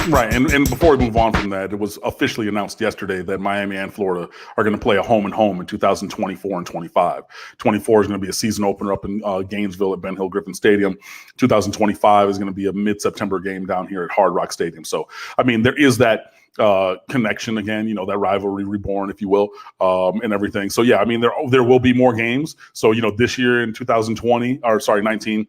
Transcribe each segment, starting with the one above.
Right, and before we move on from that, it was officially announced yesterday that Miami and Florida are going to play a home and home in 2024 and 25. 24 is going to be a season opener up in Gainesville at Ben Hill Griffin Stadium. 2025 is going to be a mid-September game down here at Hard Rock Stadium. So, I mean, there is that connection again, you know, that rivalry reborn, if you will, and everything. So, yeah, I mean, there will be more games. So, you know, this year in 19,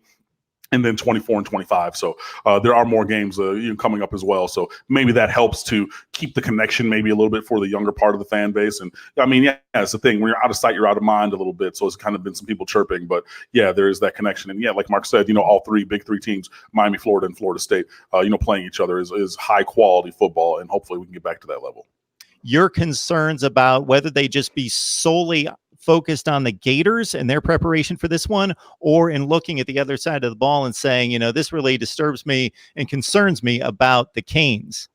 and then 24 and 25. So there are more games coming up as well. So maybe that helps to keep the connection maybe a little bit for the younger part of the fan base. And I mean, yeah, it's the thing. When you're out of sight, you're out of mind a little bit. So it's kind of been some people chirping. But yeah, there is that connection. And yeah, like Mark said, you know, all big three teams, Miami, Florida, and Florida State, playing each other is high quality football. And hopefully we can get back to that level. Your concerns about whether they just be solely focused on the Gators and their preparation for this one, or in looking at the other side of the ball and saying, you know, this really disturbs me and concerns me about the Canes?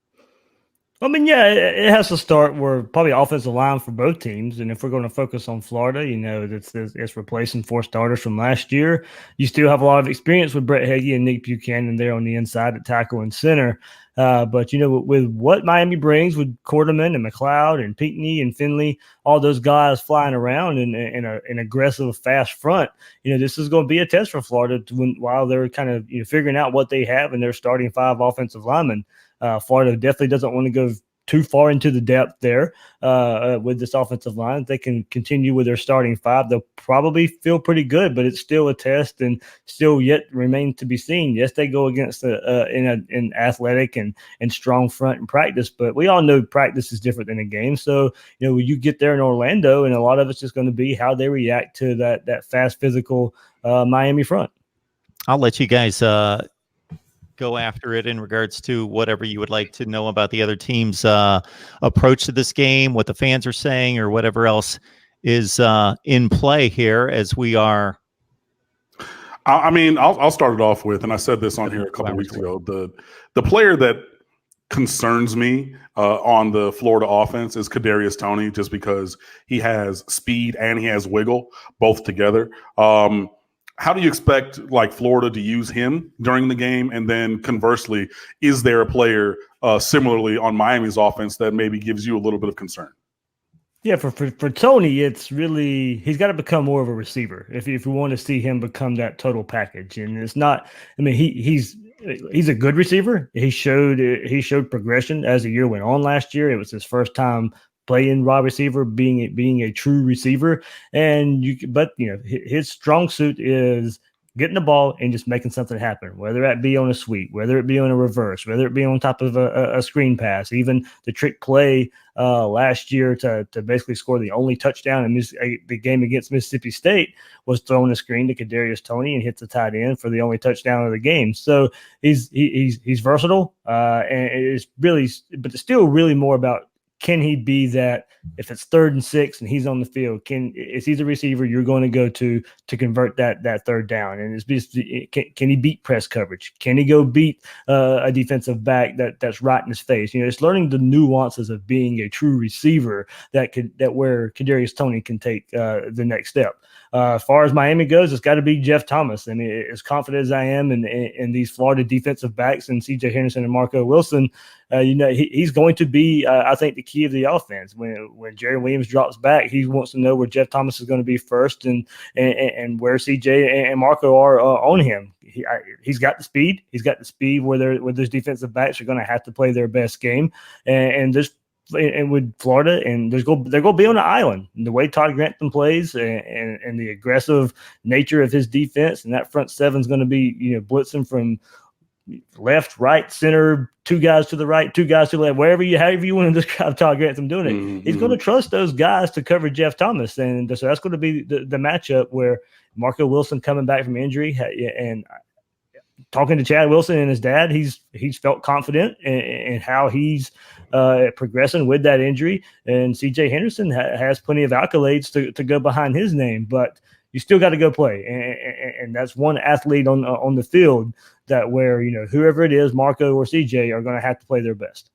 I mean, yeah, it has to start where probably offensive line for both teams. And if we're going to focus on Florida, you know, it's replacing 4 starters from last year. You still have a lot of experience with Brett Hagee and Nick Buchanan there on the inside at tackle and center. But, you know, with what Miami brings with Quarterman and McLeod and Pinckney and Finley, all those guys flying around in an aggressive, fast front, you know, this is going to be a test for Florida while they're kind of, you know, figuring out what they have in their starting 5 offensive linemen. Florida definitely doesn't want to go too far into the depth there with this offensive line. If they can continue with their starting 5, they'll probably feel pretty good, but it's still a test and still yet remains to be seen. Yes, they go against an athletic and strong front in practice, but we all know practice is different than a game. So, you know, when you get there in Orlando, and a lot of it's just going to be how they react to that fast, physical Miami front. I'll let you guys go after it in regards to whatever you would like to know about the other team's approach to this game, what the fans are saying, or whatever else is in play here as we are. I mean, I'll start it off with, and I said this on here a couple of weeks ago, the player that concerns me on the Florida offense is Kadarius Toney, just because he has speed and he has wiggle both together. How do you expect like Florida to use him during the game? And then conversely, is there a player similarly on Miami's offense that maybe gives you a little bit of concern? Yeah, for Toney, it's really he's got to become more of a receiver if we want to see him become that total package. And it's not. I mean, he's a good receiver. He showed progression as the year went on last year. It was his first time playing wide receiver, being a true receiver, but his strong suit is getting the ball and just making something happen, whether that be on a sweep, whether it be on a reverse, whether it be on top of a screen pass, even the trick play last year to basically score the only touchdown in the game against Mississippi State was throwing a screen to Kadarius Toney and hits the tight end for the only touchdown of the game. So he's versatile, and it's still really more about, can he be that if it's 3rd and 6 and he's on the field? Is he the receiver you're going to go to convert that 3rd down? And can he beat press coverage? Can he go beat a defensive back that's right in his face? You know, it's learning the nuances of being a true receiver that where Kadarius Toney can take the next step. As far as Miami goes, it's got to be Jeff Thomas. I mean, as confident as I am in these Florida defensive backs and C.J. Henderson and Marco Wilson, he's going to be, I think, the key of the offense. When Jerry Williams drops back, he wants to know where Jeff Thomas is going to be first and where C.J. and Marco are on him. He's got the speed. He's got the speed where those defensive backs are going to have to play their best game. And with Florida, and they're going to be on the island. And the way Todd Grantham plays and the aggressive nature of his defense, and that front seven is going to be blitzing from left, right, center, 2 guys to the right, 2 guys to the left, however you want to describe Todd Grantham doing it. Mm-hmm. He's going to trust those guys to cover Jeff Thomas, and so that's going to be the matchup where Marco Wilson coming back from injury, and talking to Chad Wilson and his dad, he's felt confident in how he's progressing with that injury. And C.J. Henderson has plenty of accolades to go behind his name, but you still got to go play. And that's one athlete on the field that where, whoever it is, Marco or C.J., are going to have to play their best.